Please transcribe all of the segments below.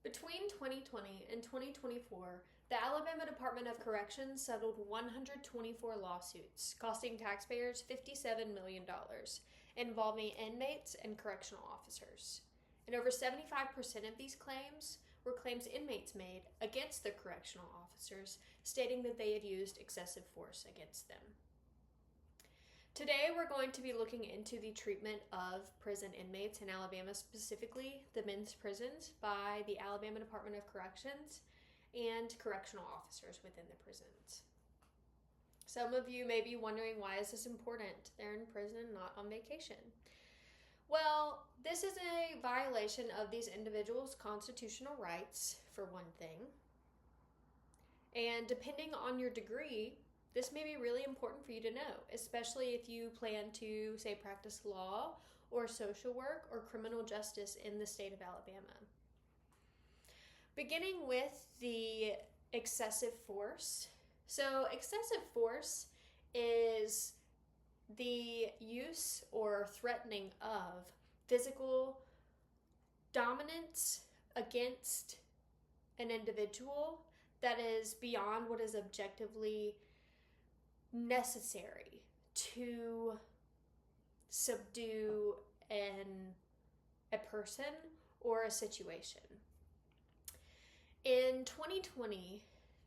Between 2020 and 2024, the Alabama Department of Corrections settled 124 lawsuits, costing taxpayers $57 million, involving inmates and correctional officers. And over 75% of these claims were claims inmates made against the correctional officers, stating that they had used excessive force against them. Today, we're going to be looking into the treatment of prison inmates in Alabama, specifically the men's prisons, by the Alabama Department of Corrections and correctional officers within the prisons. Some of you may be wondering, why is this important? They're in prison, not on vacation. Well, this is a violation of these individuals' constitutional rights, for one thing. And depending on your degree, this may be really important for you to know, especially if you plan to, say, practice law or social work or criminal justice in the state of Alabama. Beginning with the excessive force. So excessive force is the use or threatening of physical dominance against an individual that is beyond what is objectively necessary to subdue a person or a situation. In 2020,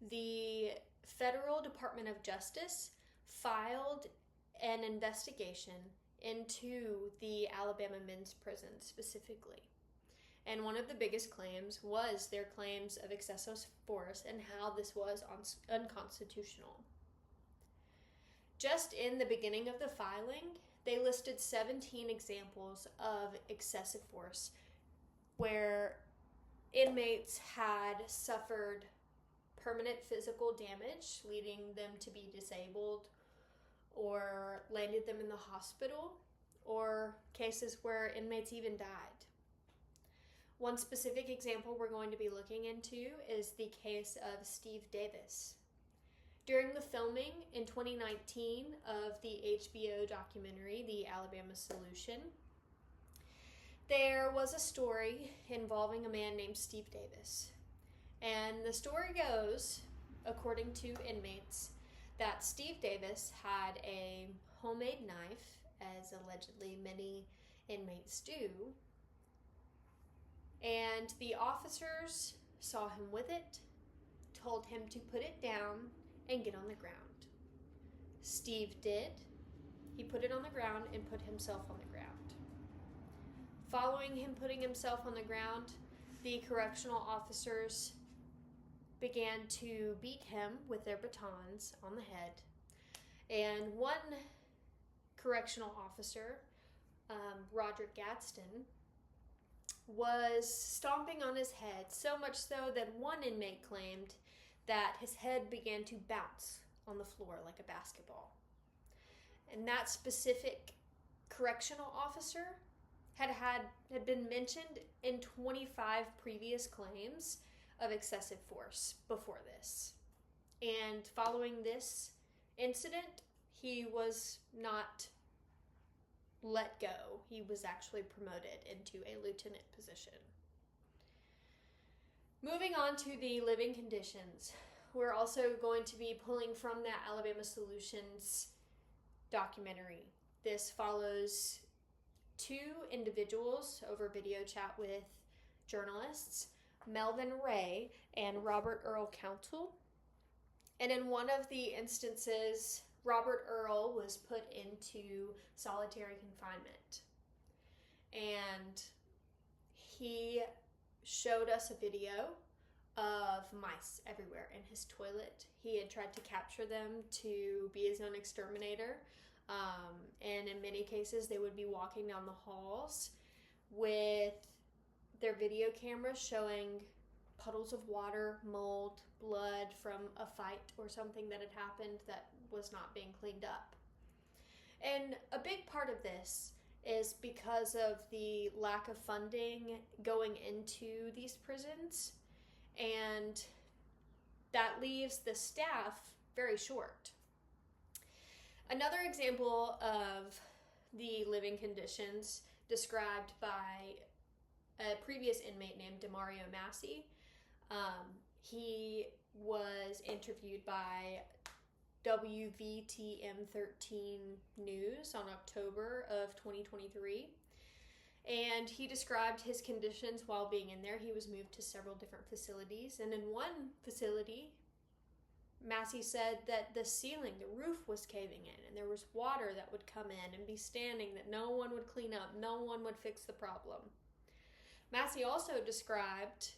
the Federal Department of Justice filed an investigation into the Alabama men's prisons specifically. And one of the biggest claims was their claims of excessive force and how this was unconstitutional. Just in the beginning of the filing, they listed 17 examples of excessive force where inmates had suffered permanent physical damage, leading them to be disabled, or landed them in the hospital, or cases where inmates even died. One specific example we're going to be looking into is the case of Steve Davis. During the filming in 2019 of the HBO documentary, The Alabama Solution, there was a story involving a man named Steve Davis. And the story goes, according to inmates, that Steve Davis had a homemade knife, as allegedly many inmates do, and the officers saw him with it, told him to put it down and get on the ground. Steve did. He put it on the ground and put himself on the ground. Following him putting himself on the ground, the correctional officers began to beat him with their batons on the head. And one correctional officer, Roderick Gadsden, was stomping on his head, so much so that one inmate claimed that his head began to bounce on the floor like a basketball. And that specific correctional officer had been mentioned in 25 previous claims of excessive force before this. And following this incident, he was not let go. He was actually promoted into a lieutenant position. Moving on to the living conditions, we're also going to be pulling from that Alabama Solutions documentary. This follows two individuals over video chat with journalists, Melvin Ray and Robert Earl Council. And in one of the instances, Robert Earl was put into solitary confinement. And he showed us a video of mice everywhere in his toilet. He had tried to capture them to be his own exterminator. And in many cases, they would be walking down the halls with their video cameras showing puddles of water, mold, blood from a fight or something that had happened that was not being cleaned up. And a big part of this is because of the lack of funding going into these prisons, and that leaves the staff very short. Another example of the living conditions described by a previous inmate named Demario Massey. He was interviewed by WVTM 13 News on October of 2023. And he described his conditions while being in there. He was moved to several different facilities. And in one facility, Massey said that the ceiling, the roof was caving in, and there was water that would come in and be standing that no one would clean up, no one would fix the problem. Massey also described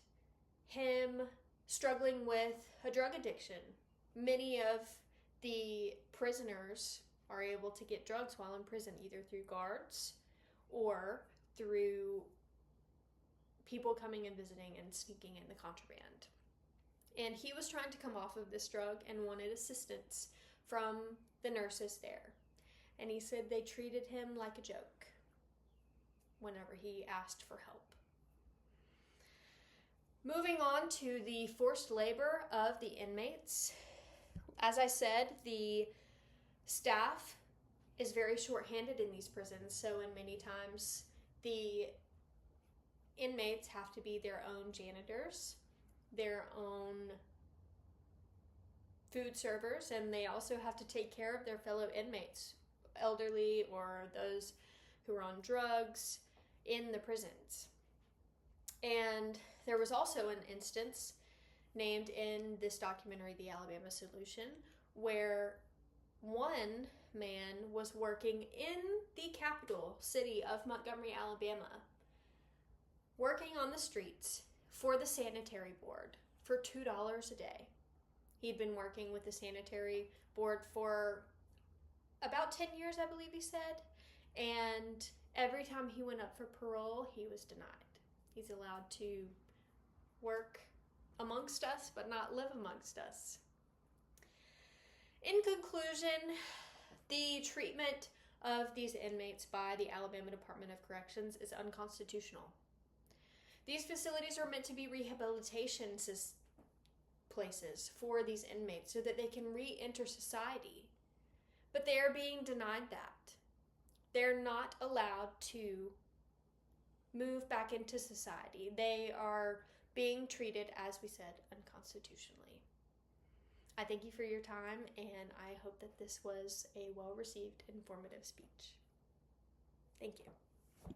him struggling with a drug addiction. Many of the prisoners are able to get drugs while in prison, either through guards or through people coming and visiting and sneaking in the contraband. And he was trying to come off of this drug and wanted assistance from the nurses there. And he said they treated him like a joke whenever he asked for help. Moving on to the forced labor of the inmates. As I said, the staff is very short-handed in these prisons, so in many times the inmates have to be their own janitors, their own food servers, and they also have to take care of their fellow inmates, elderly or those who are on drugs in the prisons. And there was also an instance named in this documentary, The Alabama Solution, where one man was working in the capital city of Montgomery, Alabama, working on the streets for the sanitary board for $2 a day. He'd been working with the sanitary board for about 10 years, I believe he said, and every time he went up for parole, he was denied. He's allowed to work amongst us, but not live amongst us. In conclusion, the treatment of these inmates by the Alabama Department of Corrections is unconstitutional. These facilities are meant to be rehabilitation places for these inmates so that they can re-enter society. But they are being denied that. They're not allowed to move back into society. They are being treated, as we said, unconstitutionally. I thank you for your time, and I hope that this was a well-received, informative speech. Thank you.